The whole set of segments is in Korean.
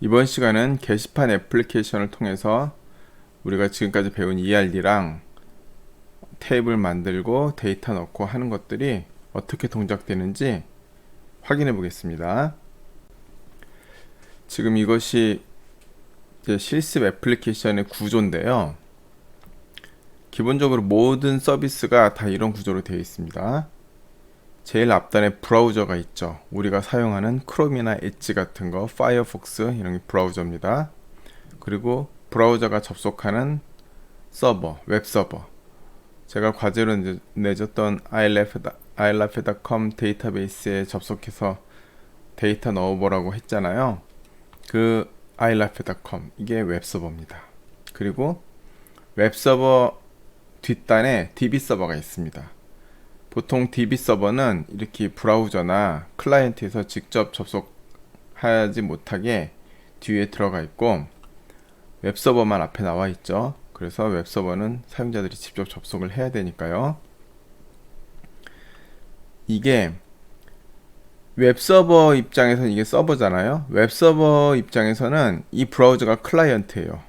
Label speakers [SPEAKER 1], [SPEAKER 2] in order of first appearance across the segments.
[SPEAKER 1] 이번 시간은 게시판 애플리케이션을 통해서 우리가 지금까지 배운 ERD랑 테이블 만들고 데이터 넣고 하는 것들이 어떻게 동작되는지 확인해 보겠습니다. 지금 이것이 이제 실습 애플리케이션의 구조인데요. 기본적으로 모든 서비스가 다 이런 구조로 되어 있습니다. 제일 앞단에 브라우저가 있죠. 우리가 사용하는 크롬이나 엣지 같은 거, 파이어폭스 이런 게 브라우저입니다. 그리고 브라우저가 접속하는 서버, 웹서버. 제가 과제로 이제 내줬던 ilaf.com 데이터베이스에 접속해서 데이터 넣어보라고 했잖아요. 그 ilaf.com 이게 웹서버입니다. 그리고 웹서버 뒷단에 db서버가 있습니다. 보통 db서버는 이렇게 브라우저나 클라이언트에서 직접 접속하지 못하게 뒤에 들어가 있고 웹서버만 앞에 나와 있죠. 그래서 웹서버는 사용자들이 직접 접속을 해야 되니까요. 이게 웹서버 입장에서는 이게 서버잖아요. 웹서버 입장에서는 이 브라우저가 클라이언트예요.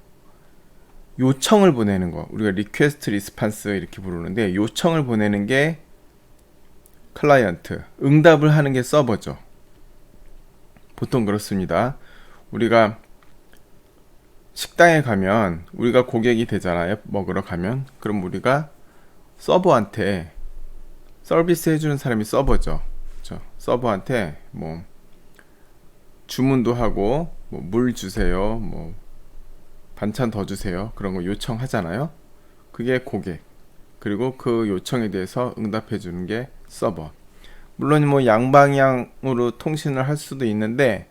[SPEAKER 1] 요청을 보내는 거, 우리가 리퀘스트 리스판스 이렇게 부르는데 요청을 보내는 게 클라이언트, 응답을 하는 게 서버죠. 보통 그렇습니다. 우리가 식당에 가면 우리가 고객이 되잖아요. 먹으러 가면. 그럼 우리가 서버한테 서비스 해주는 사람이 서버죠. 그렇죠? 서버한테 뭐 주문도 하고 뭐 물 주세요, 뭐 반찬 더 주세요, 그런 거 요청하잖아요. 그게 고객. 그리고 그 요청에 대해서 응답해 주는 게 서버. 물론 뭐 양방향으로 통신을 할 수도 있는데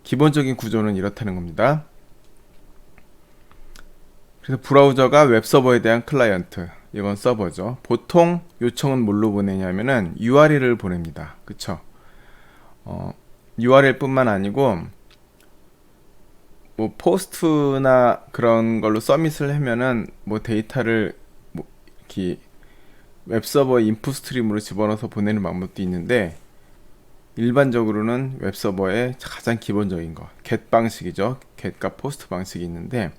[SPEAKER 1] 기본적인 구조는 이렇다는 겁니다. 그래서 브라우저가 웹서버에 대한 클라이언트, 이건 서버죠. 보통 요청은 뭘로 보내냐면은 URL을 보냅니다. 그쵸? URL 뿐만 아니고 뭐 포스트나 그런 걸로 서밋을 하면은 뭐 데이터를 뭐 이렇게 웹서버 인풋 스트림으로 집어넣어서 보내는 방법도 있는데 일반적으로는 웹서버의 가장 기본적인 거 get 방식이죠. get과 post 방식이 있는데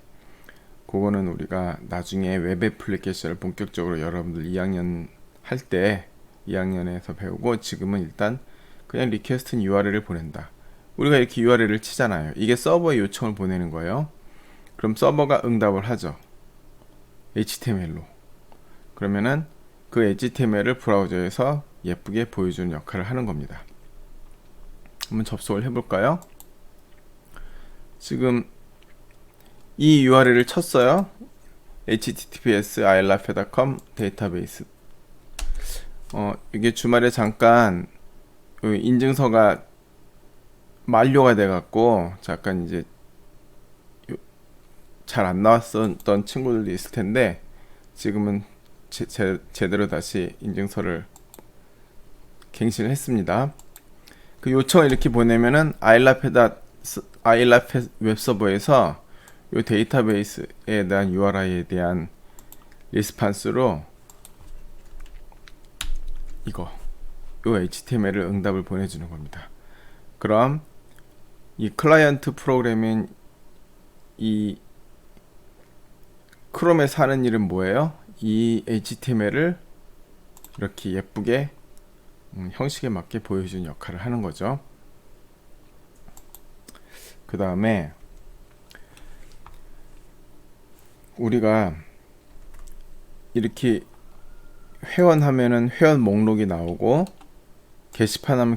[SPEAKER 1] 그거는 우리가 나중에 웹 애플리케이션을 본격적으로 여러분들 2학년 할 때 2학년에서 배우고 지금은 일단 그냥 리퀘스트는 URL을 보낸다. 우리가 이렇게 URL을 치잖아요. 이게 서버에 요청을 보내는 거예요. 그럼 서버가 응답을 하죠. HTML로. 그러면은 그 HTML을 브라우저에서 예쁘게 보여주는 역할을 하는 겁니다. 한번 접속을 해볼까요? 지금 이 URL을 쳤어요. https ilaf.com 데이터베이스. 이게 주말에 잠깐 인증서가 만료가 돼갖고 잠깐 이제 잘 안 나왔었던 친구들도 있을 텐데 지금은 제대로 다시 인증서를 갱신을 했습니다. 그 요청을 이렇게 보내면은 ilaf 웹서버에서 이 데이터베이스에 대한 URI에 대한 리스판스로 요 HTML을 응답을 보내주는 겁니다. 그럼 이 클라이언트 프로그램인 이 크롬에서 하는 일은 뭐예요? 이 HTML을 이렇게 예쁘게 형식에 맞게 보여주는 역할을 하는 거죠. 그 다음에 우리가 이렇게 회원하면은 회원 목록이 나오고 게시판 하면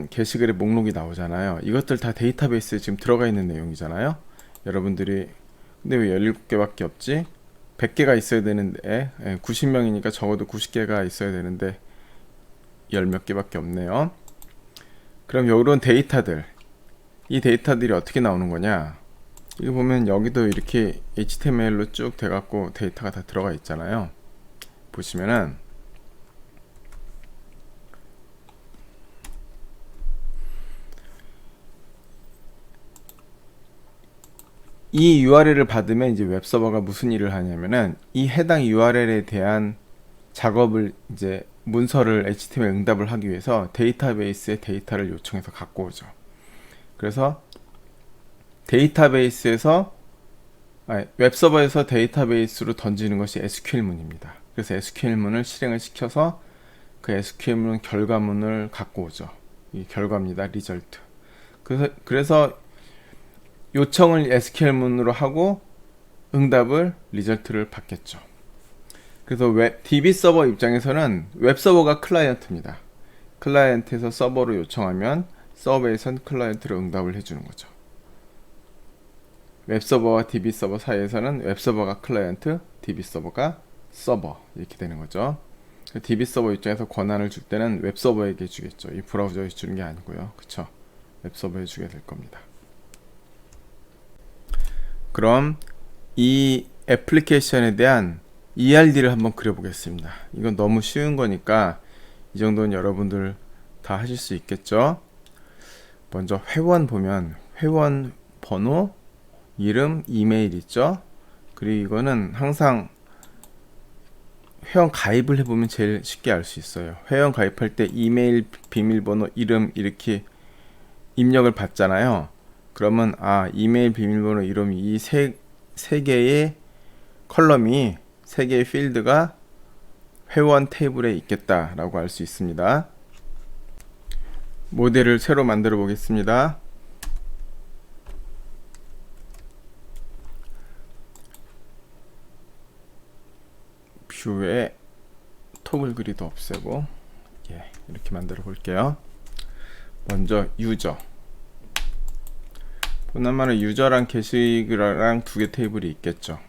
[SPEAKER 1] 게시글의 목록이 나오잖아요. 이것들 다 데이터베이스에 지금 들어가 있는 내용이잖아요. 여러분들이 근데 왜 17개밖에 없지? 100개가 있어야 되는데 90명이니까 적어도 90개가 있어야 되는데 10몇 개밖에 없네요. 그럼 이런 데이터들, 이 데이터들이 어떻게 나오는 거냐? 이거 보면 여기도 이렇게 HTML로 쭉 돼갖고 데이터가 다 들어가 있잖아요. 보시면은 이 URL을 받으면 이제 웹서버가 무슨 일을 하냐면은 이 해당 URL에 대한 작업을 이제 문서를 HTML 응답을 하기 위해서 데이터베이스에 데이터를 요청해서 갖고 오죠. 그래서 데이터베이스에서 웹서버에서 데이터베이스로 던지는 것이 SQL문입니다. 그래서 SQL문을 실행을 시켜서 그 SQL문 결과문을 갖고 오죠. 이 결과입니다. 리절트. 그래서 요청을 SQL문으로 하고 응답을 리절트를 받겠죠. 그래서 DB 서버 입장에서는 웹서버가 클라이언트입니다. 클라이언트에서 서버로 요청하면 서버에선 클라이언트로 응답을 해주는 거죠. 웹서버와 DB 서버 사이에서는 웹서버가 클라이언트, DB 서버가 서버 이렇게 되는 거죠. DB 서버 입장에서 권한을 줄 때는 웹서버에게 주겠죠. 이 브라우저에 주는 게 아니고요. 그쵸? 웹서버에 주게 될 겁니다. 그럼 이 애플리케이션에 대한 ERD를 한번 그려보겠습니다. 이건 너무 쉬운 거니까 이 정도는 여러분들 다 하실 수 있겠죠. 먼저 회원 보면 회원 번호, 이름, 이메일 있죠. 그리고 이거는 항상 회원 가입을 해보면 제일 쉽게 알 수 있어요. 회원 가입할 때 이메일, 비밀번호, 이름 이렇게 입력을 받잖아요. 그러면 이메일, 비밀번호, 이름 이 세 개의 컬럼이 세 개의 필드가 회원 테이블에 있겠다라고 알 수 있습니다. 모델을 새로 만들어 보겠습니다. 뷰에 토글 그리드 없애고 이렇게 만들어 볼게요. 먼저 유저. 보나마나 유저랑 게시글랑 두 개 테이블이 있겠죠.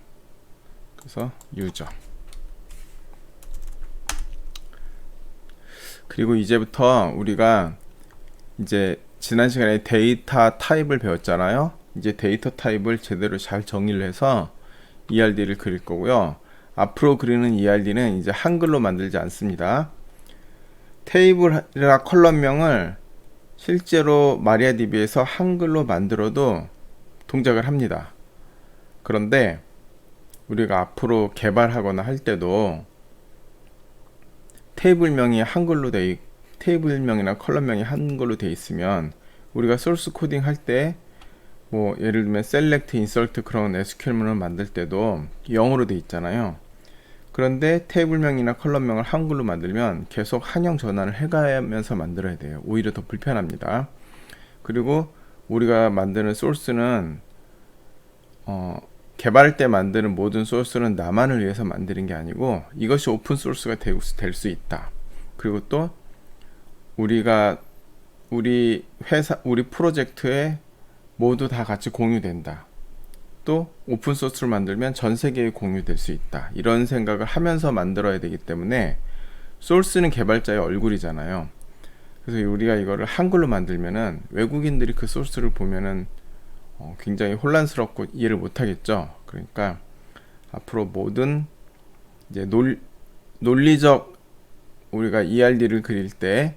[SPEAKER 1] 그래서 유저. 그리고 이제부터 우리가 이제 지난 시간에 데이터 타입을 배웠잖아요. 이제 데이터 타입을 제대로 잘 정리를 해서 ERD를 그릴 거고요. 앞으로 그리는 ERD는 이제 한글로 만들지 않습니다. 테이블이나 컬럼명을 실제로 마리아DB에서 한글로 만들어도 동작을 합니다. 그런데 우리가 앞으로 개발하거나 할 때도 테이블명이 한글로 테이블명이나 컬럼명이 한글로 돼 있으면 우리가 소스 코딩 할 때 뭐 예를 들면 셀렉트, 인서트 그런 SQL문을 만들 때도 영어로 돼 있잖아요. 그런데 테이블명이나 컬럼명을 한글로 만들면 계속 한영 전환을 해가면서 만들어야 돼요. 오히려 더 불편합니다. 그리고 우리가 만드는 소스는 개발할 때 만드는 모든 소스는 나만을 위해서 만드는 게 아니고 이것이 오픈 소스가 될 수 있다. 그리고 또 우리 프로젝트에 모두 다 같이 공유된다. 또 오픈 소스를 만들면 전 세계에 공유될 수 있다. 이런 생각을 하면서 만들어야 되기 때문에 소스는 개발자의 얼굴이잖아요. 그래서 우리가 이거를 한글로 만들면은 외국인들이 그 소스를 보면은 굉장히 혼란스럽고 이해를 못하겠죠. 그러니까 앞으로 모든 이제 논리적 우리가 ERD를 그릴 때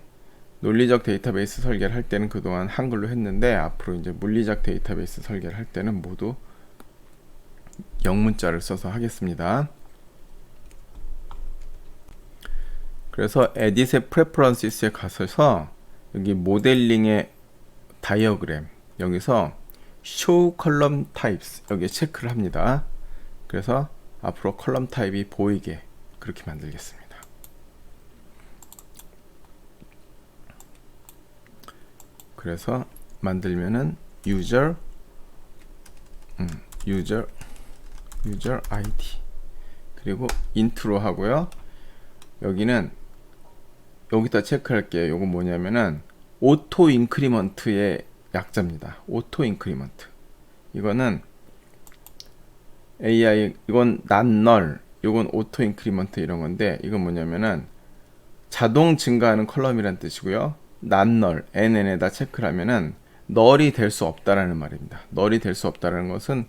[SPEAKER 1] 논리적 데이터베이스 설계를 할 때는 그동안 한글로 했는데 앞으로 이제 물리적 데이터베이스 설계를 할 때는 모두 영문자를 써서 하겠습니다. 그래서 Edit의 Preferences에 가셔서 여기 모델링의 다이어그램 여기서 Show Column Types 여기에 체크를 합니다. 그래서 앞으로 컬럼 타입이 보이게 그렇게 만들겠습니다. 그래서 만들면은 user ID 그리고 int로 하고요. 여기는 여기다 체크할게요. 요건 뭐냐면은 오토 인크리먼트의 약자입니다. 오토 인크리먼트. 이거는 AI 이건 not null, 이건 오토 인크리먼트 이런 건데 이건 뭐냐면은 자동 증가하는 컬럼이란 뜻이고요. not null, NN에다 체크를 하면은 null이 될 수 없다라는 말입니다. null이 될 수 없다라는 것은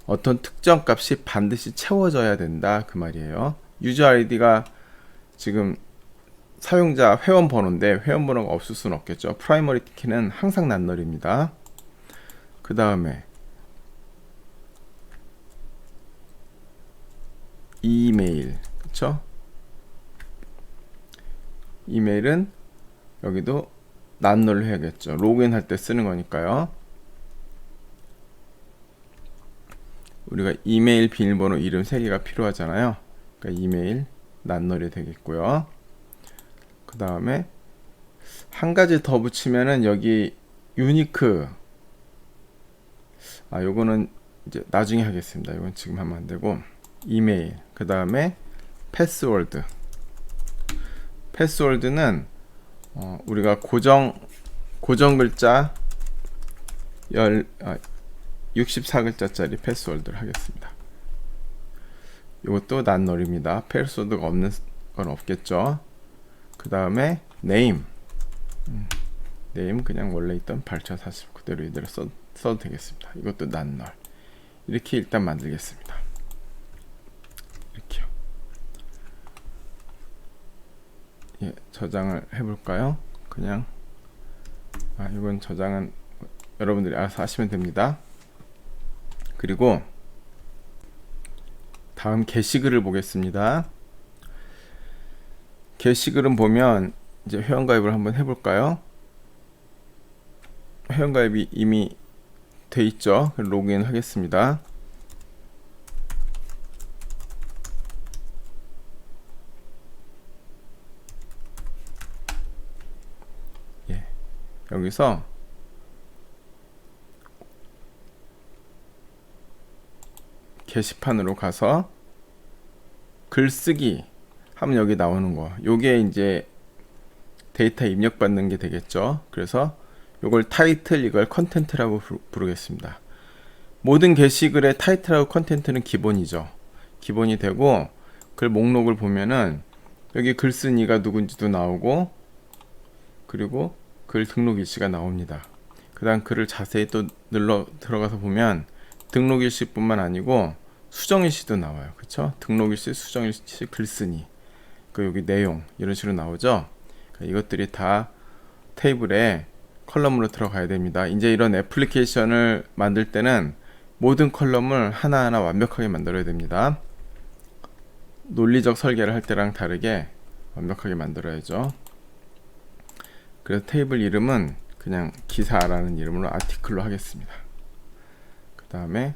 [SPEAKER 1] 어떤 특정 값이 반드시 채워져야 된다 그 말이에요. 유저 아이디가 지금 사용자 회원 번호인데 회원 번호가 없을 수는 없겠죠. 프라이머리 키는 항상 not null입니다. 그 다음에 이메일, 그쵸? 이메일은 여기도 낫널로 해야겠죠. 로그인 할 때 쓰는 거니까요. 우리가 이메일 비밀번호 이름 3개가 필요하잖아요. 그러니까 이메일 낫널이 되겠고요. 그 다음에 한 가지 더 붙이면은 여기 유니크, 요거는 이제 나중에 하겠습니다. 이건 지금 하면 안 되고, 이메일, 그 다음에 패스워드. 패스워드는 우리가 고정 글자 64글자짜리 패스워드를 하겠습니다. 이것도 낫널입니다. 패스워드가 없는 건 없겠죠. 그 다음에 네임, 네임 그냥 원래 있던 발차 40 그대로 이대로 써도 되겠습니다. 이것도 낫널. 이렇게 일단 만들겠습니다. 이렇게요. 예, 저장을 해볼까요? 그냥 이건 저장은 여러분들이 알아서 하시면 됩니다. 그리고 다음 게시글을 보겠습니다. 게시글은 보면 이제 회원가입을 한번 해볼까요? 회원가입이 이미 돼 있죠. 로그인 하겠습니다. 예, 여기서 게시판으로 가서 글쓰기 하면 여기 나오는 거, 요게 이제 데이터 입력받는 게 되겠죠. 그래서 요걸 타이틀, 이걸 컨텐트라고 부르겠습니다. 모든 게시글의 타이틀하고 컨텐트는 기본이죠. 기본이 되고, 글 목록을 보면은 여기 글쓴이가 누군지도 나오고, 그리고 글 등록 일시가 나옵니다. 그 다음 글을 자세히 또 들어가서 보면 등록 일시뿐만 아니고 수정 일시도 나와요. 그쵸? 등록 일시, 수정 일시, 글쓴이, 그 여기 내용 이런 식으로 나오죠. 그러니까 이것들이 다 테이블에 컬럼으로 들어가야 됩니다. 이제 이런 애플리케이션을 만들 때는 모든 컬럼을 하나하나 완벽하게 만들어야 됩니다. 논리적 설계를 할 때랑 다르게 완벽하게 만들어야죠. 그래서 테이블 이름은 그냥 기사라는 이름으로 아티클로 하겠습니다. 그 다음에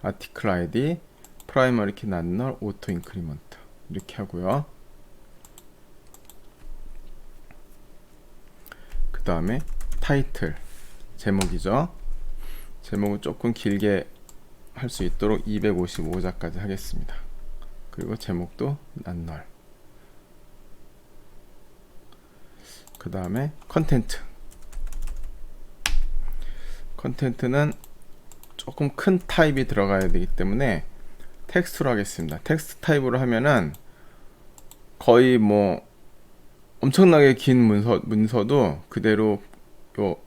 [SPEAKER 1] 아티클 아이디, 프라이머리 키 낫널, 오토 인크리먼트 이렇게 하고요. 그 다음에 타이틀, 제목이죠. 제목을 조금 길게 할 수 있도록 255자까지 하겠습니다. 그리고 제목도 낫널. 그 다음에 컨텐트. 컨텐트는 조금 큰 타입이 들어가야 되기 때문에 텍스트로 하겠습니다. 텍스트 타입으로 하면은 거의 뭐 엄청나게 긴 문서도 그대로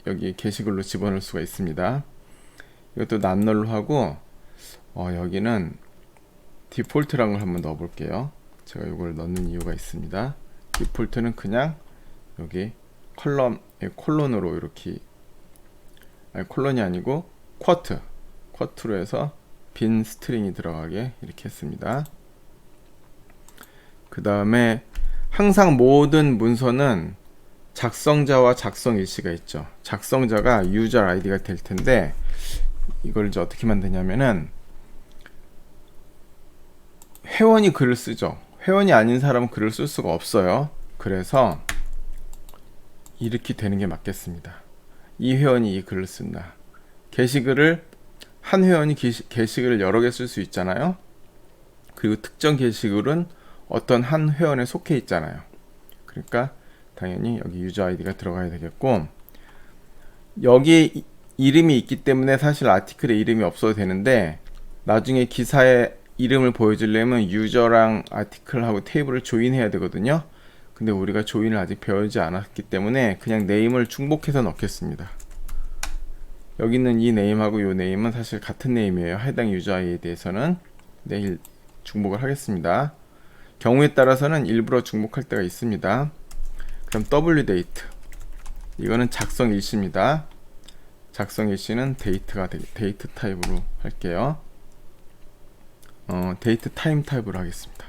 [SPEAKER 1] 여기 게시글로 집어넣을 수가 있습니다. 이것도 낫널로 하고, 여기는 디폴트라는 걸 한번 넣어 볼게요. 제가 이걸 넣는 이유가 있습니다. 디폴트는 그냥 여기 콜론으로 이렇게, 콜론이 아니고 쿼트로 해서 빈 스트링이 들어가게 이렇게 했습니다. 그 다음에 항상 모든 문서는 작성자와 작성 일시가 있죠. 작성자가 유저 아이디가 될 텐데, 이걸 이제 어떻게 만드냐면은 회원이 글을 쓰죠. 회원이 아닌 사람은 글을 쓸 수가 없어요. 그래서 이렇게 되는 게 맞겠습니다. 이 회원이 이 글을 쓴다. 게시글을 한 회원이 게시글을 여러 개 쓸 수 있잖아요. 그리고 특정 게시글은 어떤 한 회원에 속해 있잖아요. 그러니까 당연히 여기 유저 아이디가 들어가야 되겠고, 여기 이름이 있기 때문에 사실 아티클에 이름이 없어도 되는데, 나중에 기사의 이름을 보여주려면 유저랑 아티클하고 테이블을 조인해야 되거든요. 근데 우리가 조인을 아직 배우지 않았기 때문에 그냥 네임을 중복해서 넣겠습니다. 여기 있는 이 네임하고 이 네임은 사실 같은 네임이에요. 해당 유저 아이디에 대해서는. 내일 중복을 하겠습니다. 경우에 따라서는 일부러 중복할 때가 있습니다. 그럼 wdate, 이거는 작성 일시입니다. 작성 일시는 데이트 타입으로 할게요. 데이트 타임 타입으로 하겠습니다.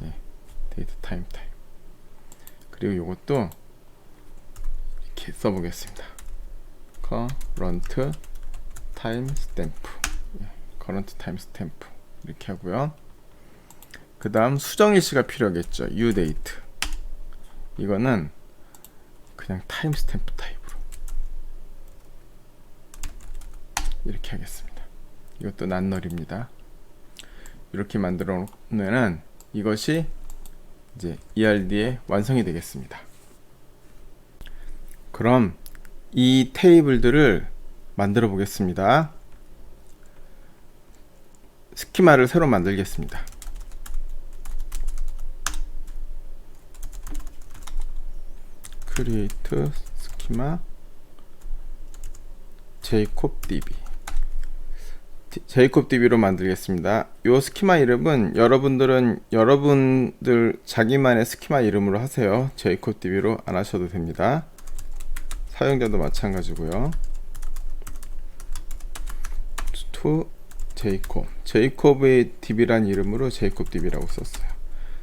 [SPEAKER 1] 예, 데이트 타임 타입. 그리고 이것도 이렇게 써보겠습니다. current time stamp, current time stamp 이렇게 하고요. 그 다음 수정일시가 필요하겠죠. uDate. 이거는 그냥 타임 스탬프 타입으로 이렇게 하겠습니다. 이것도 낱널입니다. 이렇게 만들어 놓으면 이것이 이제 ERD의 완성이 되겠습니다. 그럼 이 테이블들을 만들어 보겠습니다. 스키마를 새로 만들겠습니다. create 스키마 제이콥DB 제이콥DB로 만들겠습니다. 이 스키마 이름은 여러분들 자기만의 스키마 이름으로 하세요. 제이콥DB로 안 하셔도 됩니다. 사용자도 마찬가지고요. to 제이콥의 DB란 이름으로 제이콥DB라고 썼어요.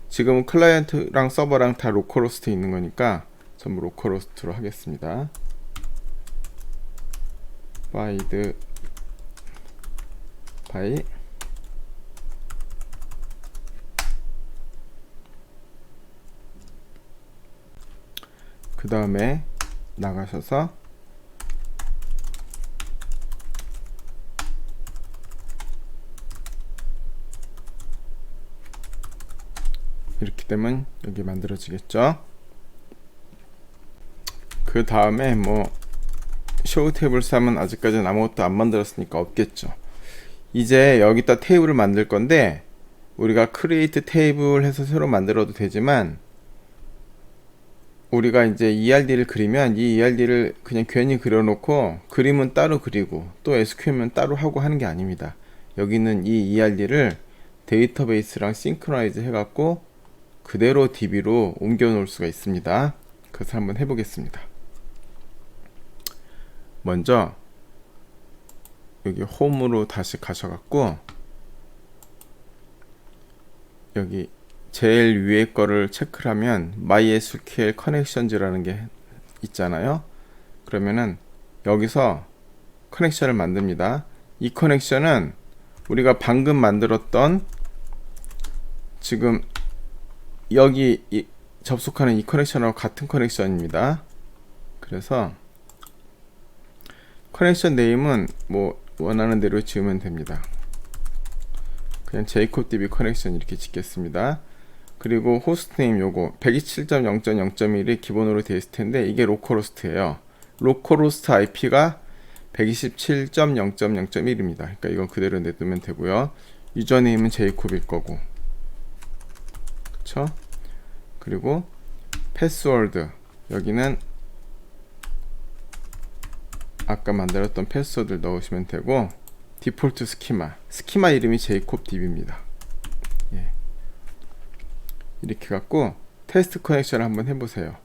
[SPEAKER 1] 지금은 클라이언트랑 서버랑 다 로컬호스트에 있는 거니까 전부 로컬호스트로 하겠습니다. by 그 다음에 나가셔서 이렇게 되면 여기 만들어지겠죠. 그 다음에 뭐 show tables 하면 아직까지는 아무것도 안 만들었으니까 없겠죠. 이제 여기다 테이블을 만들 건데 우리가 create table 해서 새로 만들어도 되지만 우리가 이제 ERD를 그리면 이 ERD를 그냥 괜히 그려놓고 그림은 따로 그리고 또 SQL은 따로 하고 하는 게 아닙니다. 여기는 이 ERD를 데이터베이스랑 싱크로나이즈 해갖고 그대로 DB로 옮겨 놓을 수가 있습니다. 그래서 한번 해보겠습니다. 먼저 여기 홈으로 다시 가셔갖고 여기 제일 위에 거를 체크를 하면 MySQL Connections라는 게 있잖아요. 그러면은 여기서 커넥션을 만듭니다. 이 커넥션은 우리가 방금 만들었던 지금 여기 접속하는 이 커넥션하고 같은 커넥션입니다. 그래서 커넥션 네임은 뭐 원하는 대로 지으면 됩니다. 그냥 제이콥DB 커넥션 이렇게 짓겠습니다. 그리고 호스트 네임 요거 127.0.0.1이 기본으로 되어 있을 텐데 이게 로컬호스트예요. 로컬호스트 IP가 127.0.0.1입니다. 그러니까 이건 그대로 내두면 되고요. 유저네임은 제이콥일 거고, 그쵸? 그리고 패스워드 여기는 아까 만들었던 패스워드를 넣으시면 되고, 디폴트 스키마 이름이 제이콥DB입니다. 예. 이렇게 갖고 테스트 커넥션을 한번 해보세요.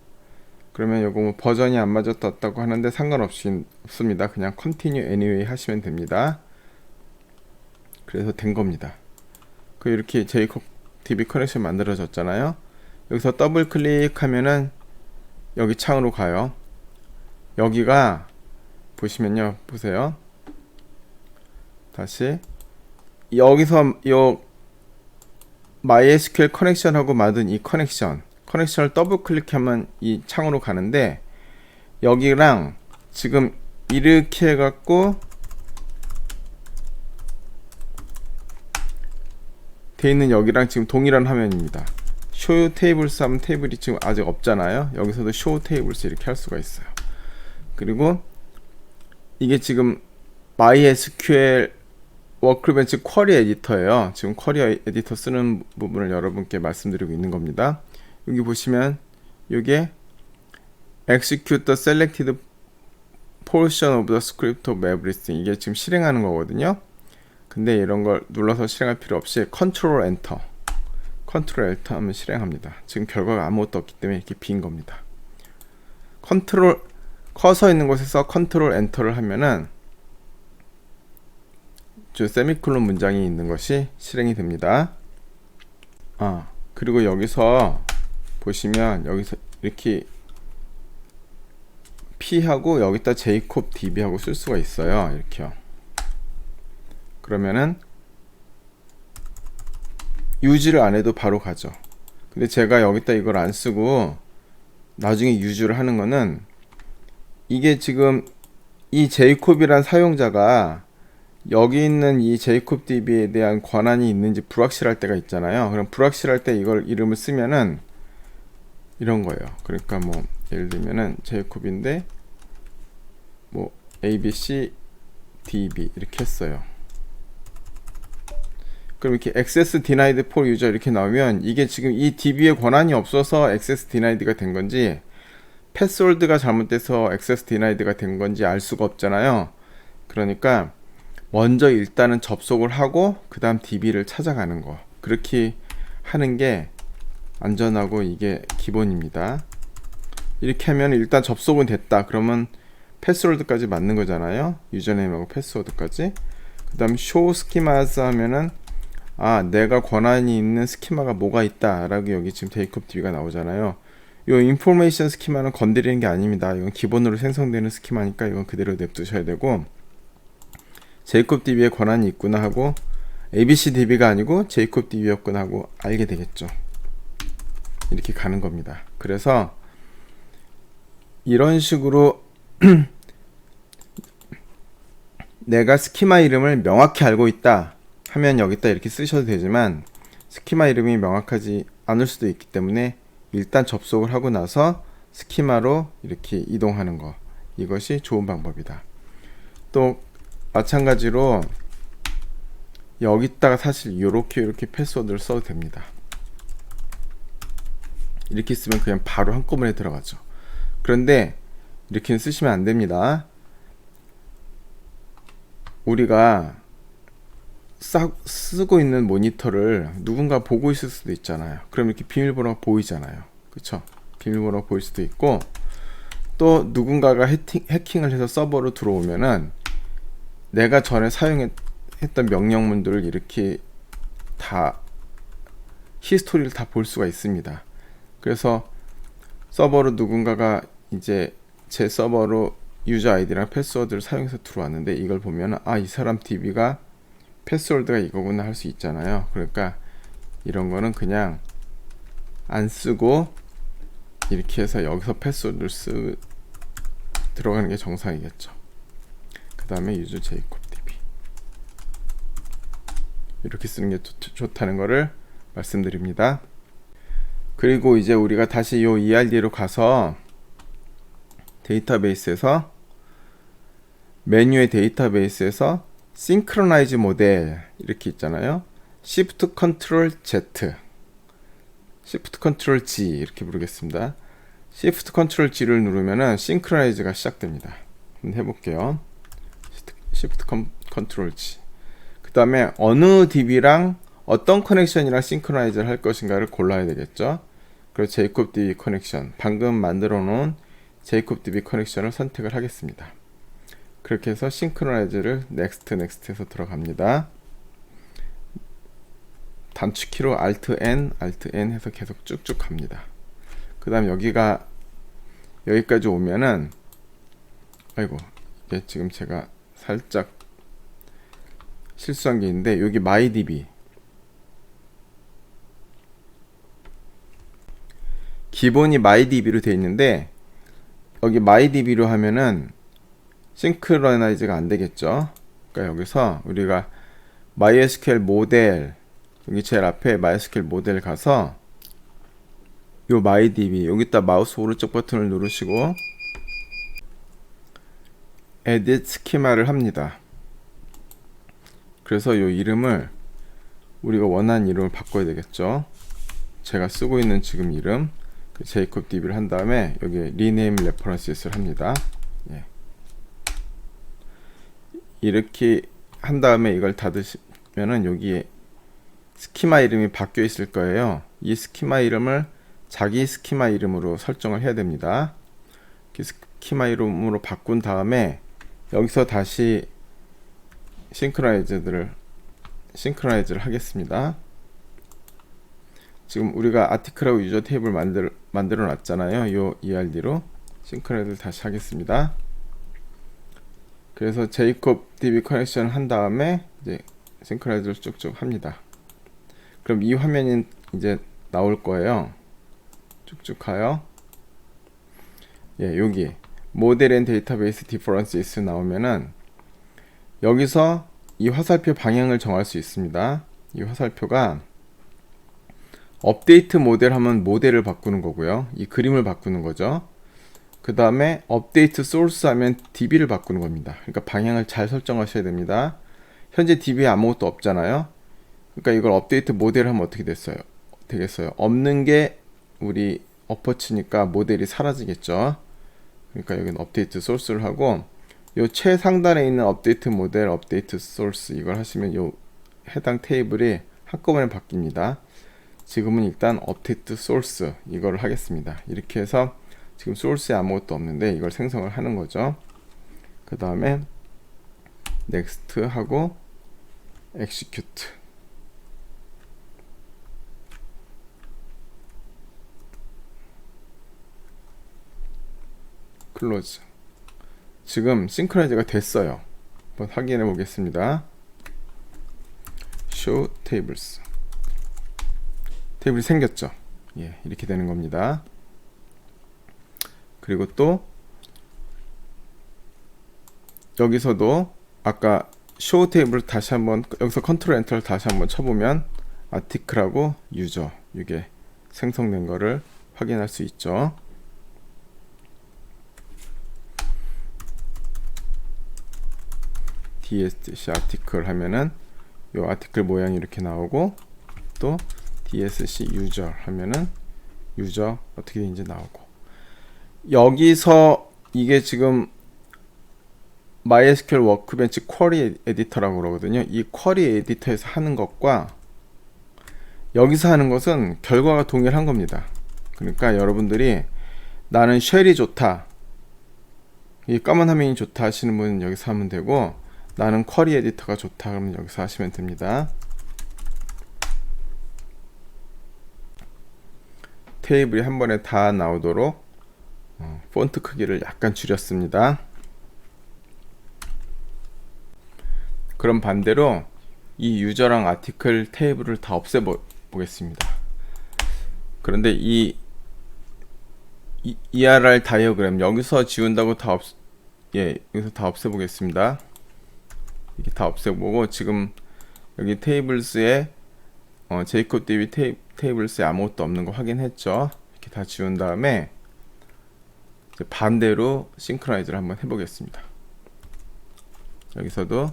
[SPEAKER 1] 그러면 요거 뭐 버전이 안 맞았다고 하는데 상관없습니다. 그냥 continue anyway 하시면 됩니다. 그래서 된 겁니다. 그 이렇게 제이콥DB 커넥션 만들어졌잖아요. 여기서 더블 클릭하면은 여기 창으로 가요. 여기가 보시면요, 보세요. 다시 여기서 요 MySQL 커넥션하고 만든 이 커넥션을 더블 클릭하면 이 창으로 가는데, 여기랑 지금 이렇게 해갖고 돼 있는 여기랑 지금 동일한 화면입니다. show tables 하면 테이블이 지금 아직 없잖아요. 여기서도 show tables 이렇게 할 수가 있어요. 그리고 이게 지금 MySQL 워크벤치 쿼리 에디터예요. 지금 쿼리 에디터 쓰는 부분을 여러분께 말씀드리고 있는 겁니다. 여기 보시면 이게 execute the selected portion of the script of everything, 이게 지금 실행하는 거거든요. 근데 이런 걸 눌러서 실행할 필요 없이 컨트롤 엔터 하면 실행합니다. 지금 결과가 아무것도 없기 때문에 이렇게 빈 겁니다. 커서 있는 곳에서 컨트롤 엔터를 하면은 저 세미콜론 문장이 있는 것이 실행이 됩니다. 그리고 여기서 보시면 여기서 이렇게 P하고 여기다 제이콥 DB하고 쓸 수가 있어요. 이렇게요. 그러면은 유지를 안 해도 바로 가죠. 근데 제가 여기다 이걸 안 쓰고 나중에 유지를 하는 거는 이게 지금 이 제이콥이란 사용자가 여기 있는 이 제이콥 DB에 대한 권한이 있는지 불확실할 때가 있잖아요. 그럼 불확실할 때 이걸 이름을 쓰면은 이런 거예요. 그러니까 뭐 예를 들면은 제이콥인데 뭐 ABC DB 이렇게 했어요. 그럼 이렇게 access denied for user 이렇게 나오면 이게 지금 이 DB에 권한이 없어서 access denied가 된 건지 패스워드가 잘못돼서 access denied가 된 건지 알 수가 없잖아요. 그러니까 먼저 일단은 접속을 하고 그 다음 DB를 찾아가는 거, 그렇게 하는 게 안전하고 이게 기본입니다. 이렇게 하면 일단 접속은 됐다. 그러면 패스워드까지 맞는 거잖아요. 유저네임하고 패스워드까지. 그 다음 show schemas 하면은 내가 권한이 있는 스키마가 뭐가 있다 라고 여기 지금 제이콥 DB가 나오잖아요. 이 인포메이션 스키마는 건드리는 게 아닙니다. 이건 기본으로 생성되는 스키마니까 이건 그대로 냅두셔야 되고, 제이콥 DB에 권한이 있구나 하고 ABC DB가 아니고 제이콥 DB였구나 하고 알게 되겠죠. 이렇게 가는 겁니다. 그래서 이런 식으로 내가 스키마 이름을 명확히 알고 있다 하면 여기다 이렇게 쓰셔도 되지만 스키마 이름이 명확하지 않을 수도 있기 때문에 일단 접속을 하고 나서 스키마로 이렇게 이동하는 거, 이것이 좋은 방법이다. 또 마찬가지로 여기다가 사실 이렇게 패스워드를 써도 됩니다. 이렇게 쓰면 그냥 바로 한꺼번에 들어가죠. 그런데 이렇게는 쓰시면 안 됩니다. 우리가 쓰고 있는 모니터를 누군가 보고 있을 수도 있잖아요. 그럼 이렇게 비밀번호가 보이잖아요. 그쵸? 비밀번호가 보일 수도 있고, 또 누군가가 해킹을 해서 서버로 들어오면은 내가 전에 사용했던 명령문들을 이렇게 다 히스토리를 다 볼 수가 있습니다. 그래서 서버로 누군가가 이제 제 서버로 유저 아이디랑 패스워드를 사용해서 들어왔는데 이걸 보면 이 사람 DB가 패스워드가 이거구나 할 수 있잖아요. 그러니까 이런 거는 그냥 안 쓰고 이렇게 해서 여기서 패스워드를 들어가는 게 정상이겠죠. 그 다음에 유저 제이콥 DB 이렇게 쓰는 게 좋다는 거를 말씀드립니다. 그리고 이제 우리가 다시 요 ERD로 가서 데이터베이스에서 메뉴의 데이터베이스에서 Synchronize 모델 이렇게 있잖아요. Shift Ctrl Z, Shift Ctrl G 이렇게 부르겠습니다. Shift Ctrl G를 누르면은 Synchronize가 시작됩니다. 한번 해볼게요. Shift Ctrl G. 그 다음에 어느 DB랑 어떤 커넥션이랑 싱크로나이즈를 할 것인가를 골라야 되겠죠. 그래서 제이콥 DB 커넥션, 방금 만들어 놓은 제이콥 DB 커넥션을 선택을 하겠습니다. 그렇게 해서 싱크로나이즈를 넥스트 해서 들어갑니다. 단축키로 Alt N 해서 계속 쭉쭉 갑니다. 그 다음 여기까지 오면은 이게 지금 제가 살짝 실수한 게 있는데, 여기 MyDB 기본이 MyDB로 되어 있는데 여기 MyDB로 하면은 싱크로나이즈가 안 되겠죠. 그러니까 여기서 우리가 MySQL 모델, 여기 제일 앞에 MySQL 모델 가서 요 MyDB 여기다 마우스 오른쪽 버튼을 누르시고 Edit 스키마를 합니다. 그래서 요 이름을 우리가 원하는 이름을 바꿔야 되겠죠. 제가 쓰고 있는 지금 이름 제이콥 DB를 한 다음에 여기 Rename References를 합니다. 이렇게 한 다음에 이걸 닫으시면은 여기에 스키마 이름이 바뀌어 있을 거예요. 이 스키마 이름을 자기 스키마 이름으로 설정을 해야 됩니다. 스키마 이름으로 바꾼 다음에 여기서 다시 싱크로나이즈를 하겠습니다. 지금 우리가 아티클하고 유저 테이블 만들어 놨잖아요. 요 ERD로 싱크로나이즈를 다시 하겠습니다. 그래서 제이콥 DB 커넥션을 한 다음에 이제 싱크로나이즈를 쭉쭉 합니다. 그럼 이 화면이 이제 나올 거예요. 쭉쭉 가요. 예, 여기 모델 앤 데이터베이스 디퍼런스스 나오면은 여기서 이 화살표 방향을 정할 수 있습니다. 이 화살표가 업데이트 모델 하면 모델을 바꾸는 거고요. 이 그림을 바꾸는 거죠. 그 다음에 업데이트 소스 하면 DB를 바꾸는 겁니다. 그러니까 방향을 잘 설정하셔야 됩니다. 현재 DB에 아무것도 없잖아요. 그러니까 이걸 업데이트 모델 하면 어떻게 되겠어요? 없는 게 우리 어퍼치니까 모델이 사라지겠죠. 그러니까 여기는 업데이트 소스를 하고 요 최상단에 있는 업데이트 모델, 업데이트 소스 이걸 하시면 요 해당 테이블이 한꺼번에 바뀝니다. 지금은 일단 업데이트 소스 이거를 하겠습니다. 이렇게 해서 지금 소스에 아무것도 없는데 이걸 생성을 하는 거죠. 그 다음에 넥스트 하고 execute 클로즈. 지금 싱크로나이즈가 됐어요. 한번 확인해 보겠습니다. show tables 테이블이 생겼죠. 예, 이렇게 되는 겁니다. 그리고 또 여기서도 아까 show 테이블 다시 한번 여기서 컨트롤 엔터를 다시 한번 쳐보면 아티클하고 유저 이게 생성된 거를 확인할 수 있죠. dsc 아티클 하면은 요 아티클 모양이 이렇게 나오고 또 dsc 유저 하면은 유저 어떻게 되는지 나오고 여기서 이게 지금 MySQL 워크벤치 쿼리 에디터라고 그러거든요. 이 쿼리 에디터에서 하는 것과 여기서 하는 것은 결과가 동일한 겁니다. 그러니까 여러분들이 나는 쉘이 좋다, 이 검은 화면이 좋다 하시는 분은 여기서 하면 되고 나는 쿼리 에디터가 좋다 그러면 여기서 하시면 됩니다. 테이블이 한 번에 다 나오도록 폰트 크기를 약간 줄였습니다. 그럼 반대로 이 유저랑 아티클 테이블을 다 없애보겠습니다. 그런데 이 ERR 다이어그램 여기서 지운다고 여기서 다 없애보겠습니다. 이렇게 다 없애보고 지금 여기 테이블스에 제이콥 DB 테이블스에 아무것도 없는 거 확인했죠. 이렇게 다 지운 다음에 이제 반대로 싱크로나이즈를 한번 해보겠습니다. 여기서도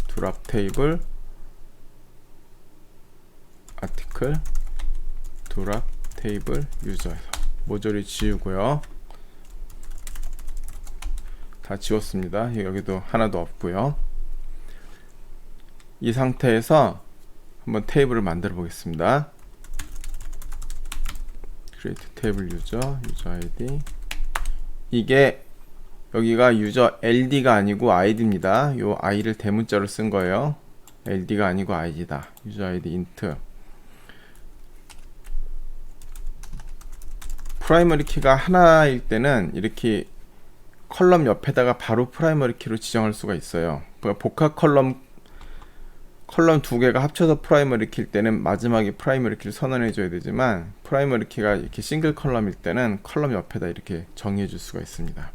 [SPEAKER 1] 드랍 테이블 아티클 드랍 테이블 유저에서 모조리 지우고요. 다 지웠습니다. 여기도 하나도 없고요. 이 상태에서 한번 테이블을 만들어 보겠습니다. create table user id 이게 여기가 유저 LD가 아니고 ID입니다. 요 I를 대문자로 쓴 거예요. LD가 아니고 ID다. 유저 ID int 프라이머리 키가 하나일 때는 이렇게 컬럼 옆에다가 바로 프라이머리 키로 지정할 수가 있어요. 복합 컬럼 두 개가 합쳐서 프라이머리 키일 때는 마지막에 프라이머리 키를 선언해 줘야 되지만 프라이머리 키가 이렇게 싱글 컬럼일 때는 컬럼 옆에다 이렇게 정의해 줄 수가 있습니다.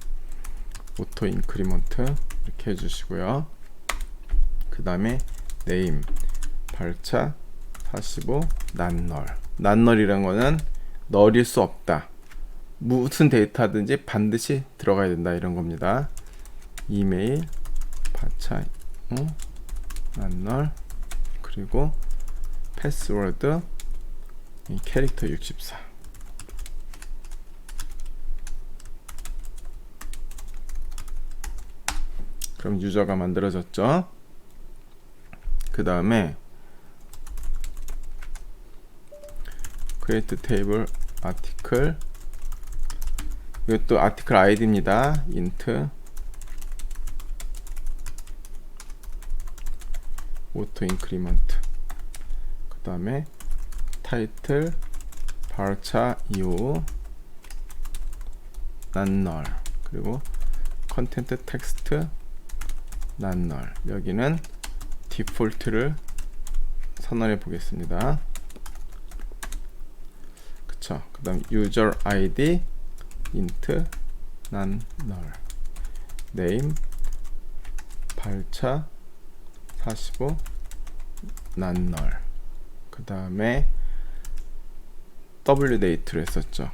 [SPEAKER 1] 오토 인크리먼트 이렇게 해주시고요. 그 다음에 네임 발차 45 난널이란 거는 널일 수 없다. 무슨 데이터든지 반드시 들어가야 된다 이런 겁니다. 이메일 발차 난널 그리고 패스워드 캐릭터 64 그럼 유저가 만들어졌죠. 그 다음에 create table article 이것도 아티클 아이디입니다. int 오토 인크리먼트, 그 다음에 타이틀 varchar io non null, 그리고 컨텐트 텍스트 non null. 여기는 디폴트를 선언해 보겠습니다. 그쵸. 그 다음 user id int non null, name varchar 45 non null, 그 다음에 wdate를 했었죠.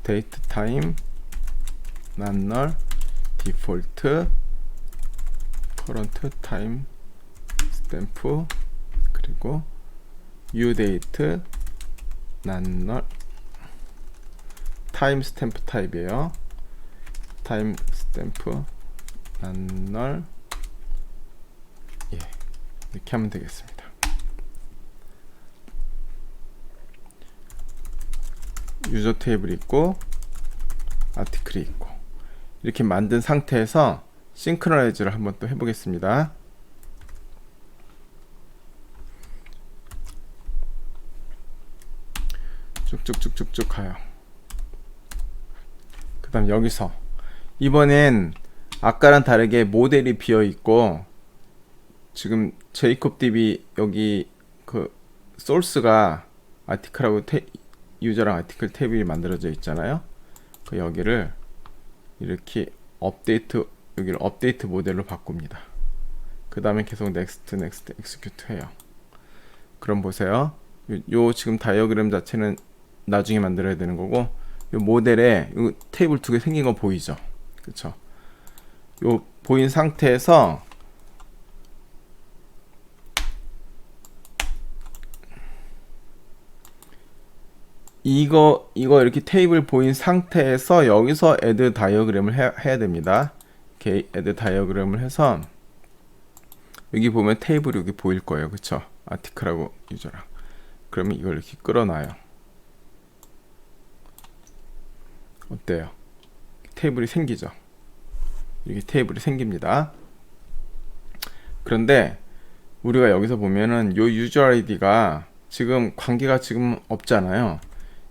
[SPEAKER 1] date time non null, default current time stamp, 그리고 udate non null, time stamp 타입이에요. time stamp non null. 예, 이렇게 하면 되겠습니다. 유저 테이블이 있고 아티클이 있고 이렇게 만든 상태에서 싱크로나이즈를 한번 또 해보겠습니다. 쭉쭉쭉쭉쭉 가요. 그 다음 여기서 이번엔 아까랑 다르게 모델이 비어 있고, 지금 제이콥 DB 여기 그 소스가 아티클하고 유저랑 아티클 탭이 만들어져 있잖아요. 그 여기를 이렇게 업데이트, 여기를 업데이트 모델로 바꿉니다. 그 다음에 계속 넥스트 execute 해요. 그럼 보세요. 요 지금 다이어그램 자체는 나중에 만들어야 되는 거고, 요 모델에 요 테이블 두 개 생긴 거 보이죠? 그쵸? 요 보인 상태에서 이거 이렇게 테이블 보인 상태에서 여기서 add 다이어그램을 해야 됩니다. 이렇게 add 다이어그램을 해서 여기 보면 테이블이 여기 보일 거예요. 그쵸? 아티클하고 유저랑. 그러면 이걸 이렇게 끌어놔요. 어때요? 테이블이 생기죠? 이렇게 테이블이 생깁니다. 그런데 우리가 여기서 보면은 요 유저 아이디가 지금 관계가 지금 없잖아요.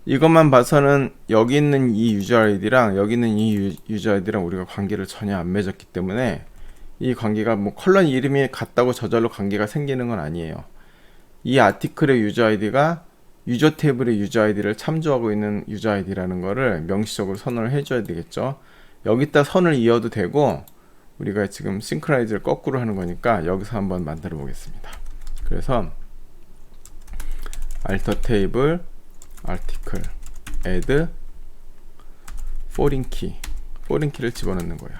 [SPEAKER 1] 이것만 봐서는 여기 있는 이 유저 아이디랑 여기 있는 이 유저 아이디랑 우리가 관계를 전혀 안 맺었기 때문에 이 관계가 뭐 컬런 이름이 같다고 저절로 관계가 생기는 건 아니에요. 이 아티클의 유저 아이디가 유저 테이블의 유저 아이디를 참조하고 있는 유저 아이디라는 거를 명시적으로 선언을 해줘야 되겠죠. 여기다 선을 이어도 되고, 우리가 지금 싱크로나이즈를 거꾸로 하는 거니까 여기서 한번 만들어 보겠습니다. 그래서 alter table article add foreign key를 집어넣는 거예요.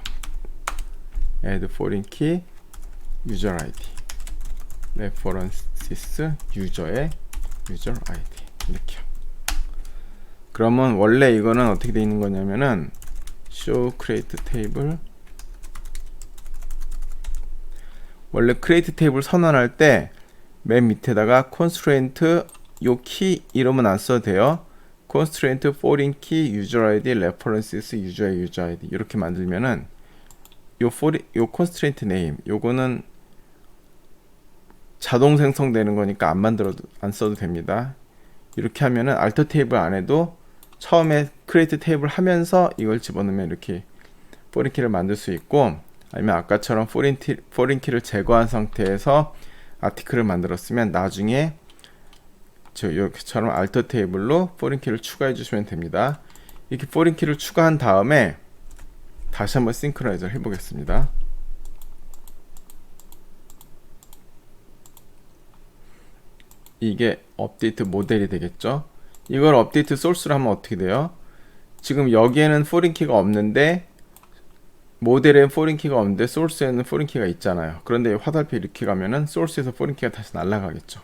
[SPEAKER 1] add foreign key user id references 유저의 user id 이렇게요. 그러면 원래 이거는 어떻게 되어 있는 거냐면은 show create table, 원래 create table 선언할 때 맨 밑에다가 constraint 요 키 이름은 안 써도 돼요. constraint foreign key user id references 유저의 user id 이렇게 만들면은 요 constraint name 요거는 자동 생성되는 거니까 안 써도 됩니다. 이렇게 하면은 alter table 안에도 처음에 create table 하면서 이걸 집어넣으면 이렇게 foreign key를 만들 수 있고, 아니면 아까처럼 foreign key를 제거한 상태에서 아티클을 만들었으면 나중에 이렇게처럼 alter table로 foreign key를 추가해 주시면 됩니다. 이렇게 foreign key를 추가한 다음에 다시 한번 싱크로나이즈를 해보겠습니다. 이게 업데이트 모델이 되겠죠. 이걸 업데이트 소스로 하면 어떻게 돼요? 지금 여기에는 foreign key가 없는데, 모델에는 foreign key가 없는데 소스에는 foreign key가 있잖아요. 그런데 화살표 이렇게 가면은 소스에서 foreign key가 다시 날아가겠죠.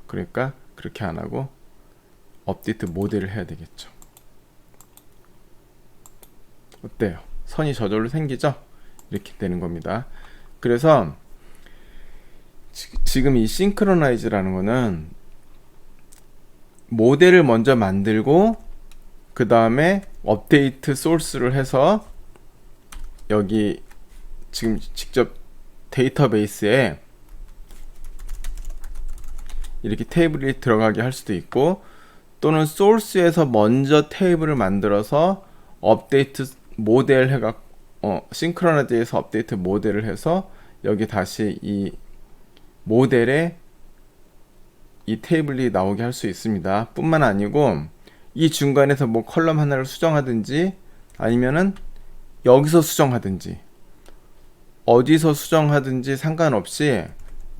[SPEAKER 1] 그러니까 그렇게 안 하고 업데이트 모델을 해야 되겠죠. 어때요? 선이 저절로 생기죠? 이렇게 되는 겁니다. 그래서 지금 이 싱크로나이즈라는 거는 모델을 먼저 만들고 그 다음에 업데이트 소스를 해서 여기 지금 직접 데이터베이스에 이렇게 테이블이 들어가게 할 수도 있고, 또는 소스에서 먼저 테이블을 만들어서 업데이트 모델 해갖고 싱크로나이즈에서 업데이트 모델을 해서 여기 다시 이 모델에 이 테이블이 나오게 할 수 있습니다. 뿐만 아니고 이 중간에서 뭐 컬럼 하나를 수정하든지 아니면은 여기서 수정하든지 어디서 수정하든지 상관없이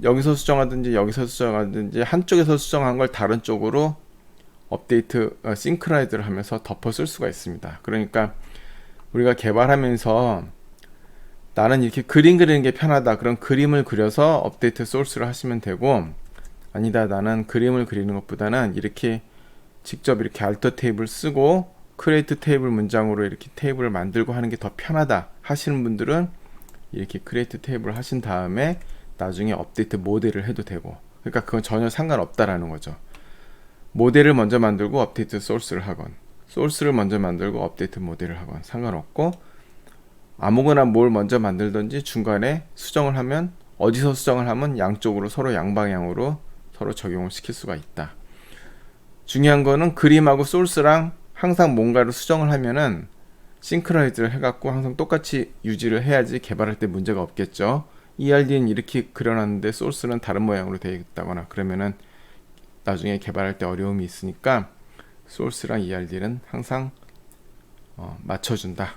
[SPEAKER 1] 여기서 수정하든지 여기서 수정하든지 한쪽에서 수정한 걸 다른 쪽으로 업데이트 싱크로나이즈를 하면서 덮어 쓸 수가 있습니다. 그러니까 우리가 개발하면서 나는 이렇게 그림 그리는 게 편하다, 그런 그림을 그려서 업데이트 소스를 하시면 되고, 아니다, 나는 그림을 그리는 것보다는 이렇게 직접 이렇게 알터 테이블 쓰고 크리에이트 테이블 문장으로 이렇게 테이블을 만들고 하는 게 더 편하다 하시는 분들은 이렇게 크리에이트 테이블 하신 다음에 나중에 업데이트 모델을 해도 되고, 그러니까 그건 전혀 상관없다라는 거죠. 모델을 먼저 만들고 업데이트 소스를 하건, 소스를 먼저 만들고 업데이트 모델을 하건 상관없고, 아무거나 뭘 먼저 만들든지 중간에 수정을 하면, 어디서 수정을 하면 양쪽으로 서로 양방향으로 서로 적용을 시킬 수가 있다. 중요한 거는 그림하고 소스랑 항상 뭔가를 수정을 하면은 싱크로나이즈를 해갖고 항상 똑같이 유지를 해야지 개발할 때 문제가 없겠죠. ERD는 이렇게 그려놨는데 소스는 다른 모양으로 되어 있다거나 그러면은 나중에 개발할 때 어려움이 있으니까 소스랑 ERD는 항상 맞춰준다.